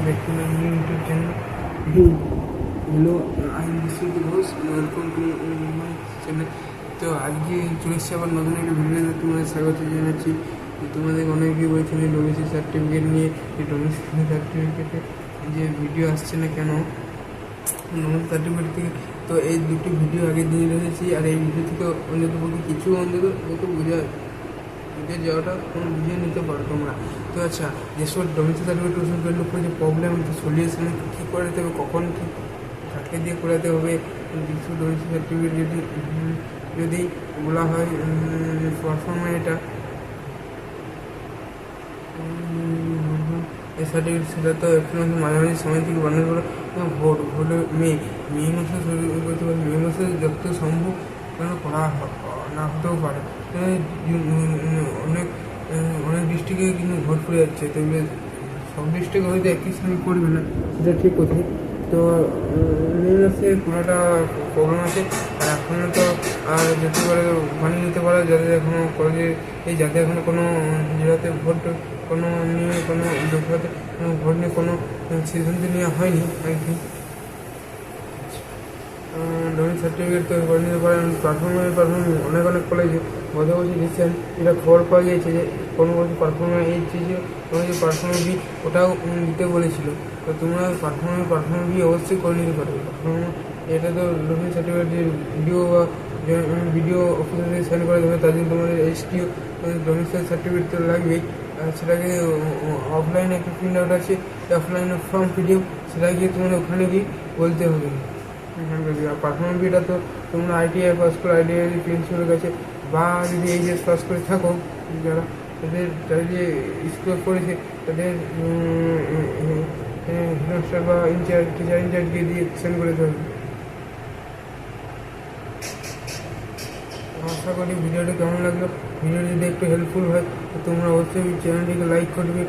back to my new YouTube channel. Hello, I'm Vishnu Ghosh. Welcome to my channel. তো আজকে চলে এসেছি আবার নতুন একটা ভিডিওতে তোমাদের স্বাগত জানাচ্ছি। তোমাদের অনেকেই বলছেন যে ডোমেস্টিক সার্টিফিকেট নিয়ে, এই ডোমেস্টিক সার্টিফিকেটে যে ভিডিও আসছে না কেন ডোমেস্টিক সার্টিফিকেট থেকে। তো এই দুটো ভিডিও আগে দিয়ে রেখেছি, আর এই ভিডিও থেকে অন্তত কিছু বুঝে যাওয়াটা বুঝে নিতে পারো তোমরা। তো আচ্ছা, যেসব ডোমেস্টিক সার্টিফিকেট করলে যে প্রবলেম সলিউশন কী করাতে হবে, কখন কী কাকে দিয়ে করাতে হবে, কিছু ডোমেস্টিক সার্টিফিকেট যদি বলা হয় পারফর্মার এটা এই সার্টিফিকেট, সেটা তো একটু মাঝামাঝি সময় থেকে বানানো হলো ভোট মে মাসে শুরু করতে পারে। মে মাসে যত সম্ভব করা না হতেও পারে। অনেক ডিস্ট্রিক্টে কিন্তু ভোট পড়ে যাচ্ছে, তো সব ডিস্ট্রিক্টে হয়তো একই সঙ্গে করবে না, সেটা ঠিক কথা। তো মে মাসে পুরোটা প্রবলেম আছে। আর এখনও তো আর যেতে পারে বানিয়ে নিতে পারে যাদের এখনও কলেজে যাতে এখনও কোনো জেলাতে ভোট কোনো নিয়ে কোনো লোকসভাতে ভোট নিয়ে কোনো সিদ্ধান্ত নেওয়া হয়নি আর কি। ডোমেস্টিক সার্টিফিকেট তো করে নিতে পারেন। পারফর্মার অনেক কলেজে গত বছর রিসেন্ট এটা খবর পাওয়া গিয়েছে যে কোনো বছর পারফর্মার এই যে পারফর্মার বি ওটাও দিতে বলেছিল। তো তোমরা পারফর্মার বি অবশ্যই করে নিতে পারবে। পারফর্মার এটা তো ডোমেস্টিক সার্টিফিকেট যে ভিডিও অফিসে সাইন করে দেবে, তার জন্য তোমাদের এসটিও ডোমেস্টিক সার্টিফিকেট তো লাগবেই। সেটাকে অফলাইনে একটা প্রিন্ট আউট আছে, অফলাইনে ফর্ম পিডিএফ, সেটা গিয়ে তোমাদের ওখানে গিয়ে বলতে হবে। আর পারফর্মার বিটা তো তোমরা আইটিআই পাস করে, আইটিআই প্রিন্সিপালের কাছে বা যদি এইচএস পাস করে থাকো, যারা যে স্কুল করেছে তাদের হেডমাস্টার বা টিচার ইনচার্জকে দিয়ে সেন্ড করে দেবে। আশা করি ভিডিওটা কেমন লাগলো। ভিডিও যদি একটু হেল্পফুল হয় তো তোমরা অবশ্যই চ্যানেলটিকে লাইক করবে,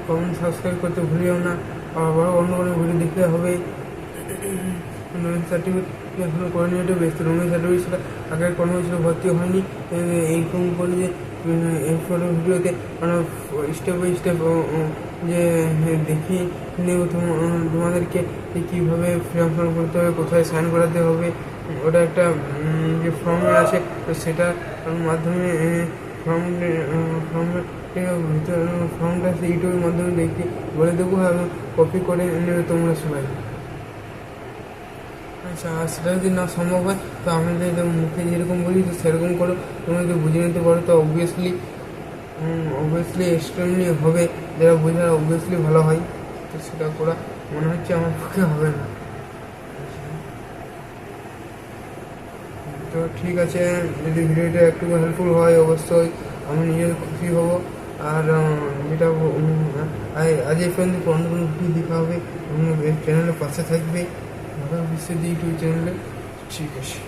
কমেন্ট সাবস্ক্রাইব করতে ভুলিও না। আবার অন্য কোনো ভিডিও দেখতে হবে। ডোমেস্টিক সার্টিফিকেট এখনও করে নিয়ে ব্যস্ত। ডোমেস্টিক সার্টিফিকেট সেটা আগের কোনো কিছু ভর্তি হয়নি, এইরকম করে যে এই ফটো ভিডিওতে মানে স্টেপ বাই স্টেপ যে দেখিয়ে নেব তোমাদেরকে কীভাবে ফর্ম ফিল করতে হবে, কোথায় সাইন করাতে হবে। ওটা একটা যে ফর্মে আছে, তো সেটার মাধ্যমে ফর্মটা সেই ইউটিউবের মাধ্যমে দেখে বলে দেবো, এবং কপি করে নেবে তোমরা সবাই। আচ্ছা, সেটা যদি না সম্ভব হয় তো আমাদের মুখে যেরকম বলি তো সেরকম করো, তোমরা যদি বুঝে নিতে পারো তো অবভিয়াসলি এক্সট্রিমলি হবে, যারা বোঝার অবভিয়াসলি ভালো হয়। তো সেটা করা মনে হচ্ছে আমার পক্ষে হবে না। তো ঠিক আছে, যদি ভিডিওটা একটু হেল্পফুল হয় অবশ্যই আমি নিজের খুশি হব। আর যেটা আজ এই পর্যন্ত অন্য কোনো ভিডিও দেখা হবে এবং এই চ্যানেলের পাশে থাকবে ঢাকা বিশ্বজিৎ ইউটিউব চ্যানেলে। ঠিক আছে।